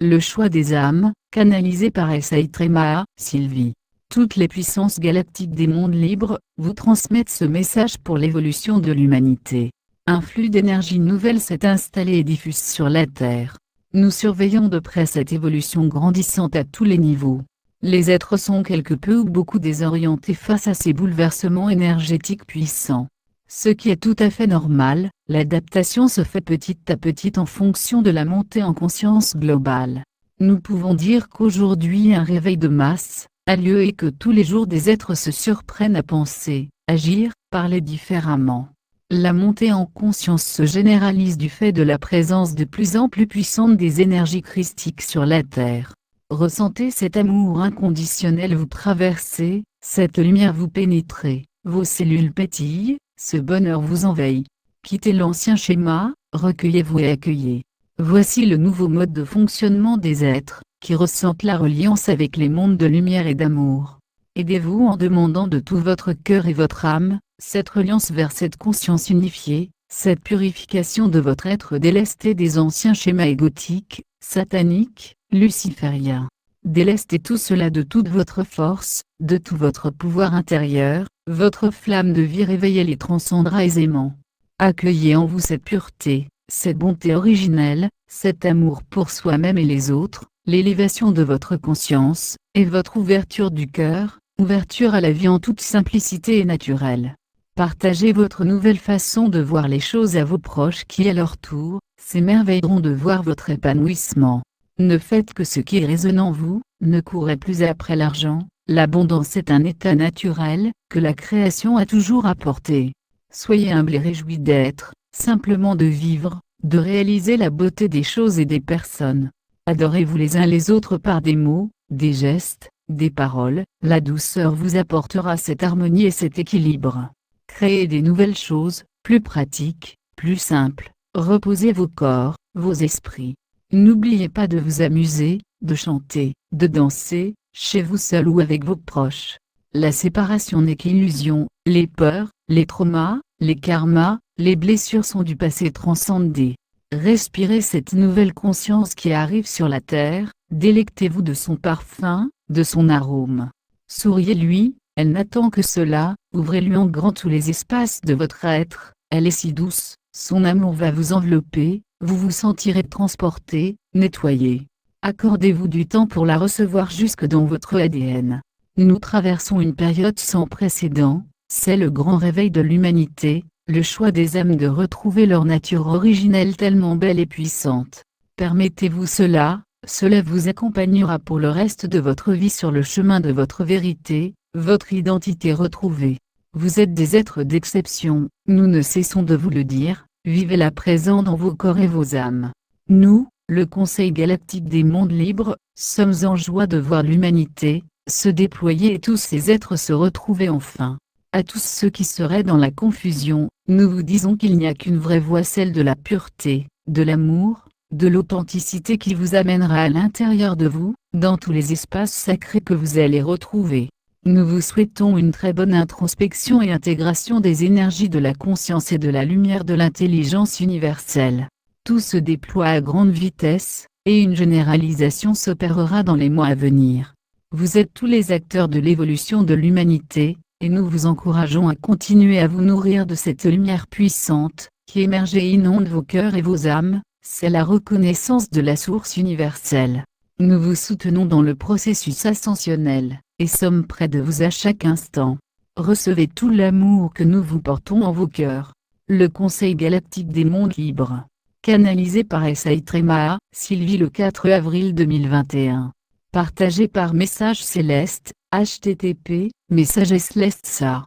le choix des âmes, canalisé par Essay-Tréma, Sylvie. Toutes les puissances galactiques des mondes libres vous transmettent ce message pour l'évolution de l'humanité. Un flux d'énergie nouvelle s'est installé et diffuse sur la Terre. Nous surveillons de près cette évolution grandissante à tous les niveaux. Les êtres sont quelque peu ou beaucoup désorientés face à ces bouleversements énergétiques puissants. Ce qui est tout à fait normal, l'adaptation se fait petit à petit en fonction de la montée en conscience globale. Nous pouvons dire qu'aujourd'hui un réveil de masse a lieu et que tous les jours des êtres se surprennent à penser, agir, parler différemment. La montée en conscience se généralise du fait de la présence de plus en plus puissante des énergies christiques sur la Terre. Ressentez cet amour inconditionnel vous traverser, cette lumière vous pénétrer, vos cellules pétillent, ce bonheur vous envahit. Quittez l'ancien schéma, recueillez-vous et accueillez. Voici le nouveau mode de fonctionnement des êtres, qui ressentent la reliance avec les mondes de lumière et d'amour. Aidez-vous en demandant de tout votre cœur et votre âme, cette reliance vers cette conscience unifiée, cette purification de votre être délesté des anciens schémas égotiques, sataniques, lucifériens. Délestez tout cela de toute votre force, de tout votre pouvoir intérieur, votre flamme de vie réveillée les transcendra aisément. Accueillez en vous cette pureté, cette bonté originelle, cet amour pour soi-même et les autres, l'élévation de votre conscience, et votre ouverture du cœur, ouverture à la vie en toute simplicité et naturelle. Partagez votre nouvelle façon de voir les choses à vos proches qui à leur tour, s'émerveilleront de voir votre épanouissement. Ne faites que ce qui résonne en vous, ne courez plus après l'argent, l'abondance est un état naturel, que la création a toujours apporté. Soyez humble et réjouis d'être, simplement de vivre, de réaliser la beauté des choses et des personnes. Adorez-vous les uns les autres par des mots, des gestes, des paroles, la douceur vous apportera cette harmonie et cet équilibre. Créez des nouvelles choses, plus pratiques, plus simples, reposez vos corps, vos esprits. N'oubliez pas de vous amuser, de chanter, de danser, chez vous seul ou avec vos proches. La séparation n'est qu'illusion, les peurs, les traumas, les karmas, les blessures sont du passé transcendé. Respirez cette nouvelle conscience qui arrive sur la terre, délectez-vous de son parfum, de son arôme. Souriez-lui, elle n'attend que cela, ouvrez-lui en grand tous les espaces de votre être, elle est si douce, son amour va vous envelopper, vous vous sentirez transporté, nettoyé. Accordez-vous du temps pour la recevoir jusque dans votre ADN. Nous traversons une période sans précédent, c'est le grand réveil de l'humanité, le choix des âmes de retrouver leur nature originelle tellement belle et puissante. Permettez-vous cela, cela vous accompagnera pour le reste de votre vie sur le chemin de votre vérité, votre identité retrouvée. Vous êtes des êtres d'exception, nous ne cessons de vous le dire, vivez-la présent dans vos corps et vos âmes. Nous, le Conseil galactique des mondes libres, sommes en joie de voir l'humanité se déployer et tous ces êtres se retrouver enfin. À tous ceux qui seraient dans la confusion, nous vous disons qu'il n'y a qu'une vraie voie, celle de la pureté, de l'amour, de l'authenticité qui vous amènera à l'intérieur de vous, dans tous les espaces sacrés que vous allez retrouver. Nous vous souhaitons une très bonne introspection et intégration des énergies de la conscience et de la lumière de l'intelligence universelle. Tout se déploie à grande vitesse, et une généralisation s'opérera dans les mois à venir. Vous êtes tous les acteurs de l'évolution de l'humanité, et nous vous encourageons à continuer à vous nourrir de cette lumière puissante, qui émerge et inonde vos cœurs et vos âmes, c'est la reconnaissance de la source universelle. Nous vous soutenons dans le processus ascensionnel, et sommes près de vous à chaque instant. Recevez tout l'amour que nous vous portons en vos cœurs. Le Conseil galactique des mondes libres. Canalisé par Essay-Tréma, Sylvie le 4 avril 2021. Partagé par Message Céleste, http://messagesceleste.sa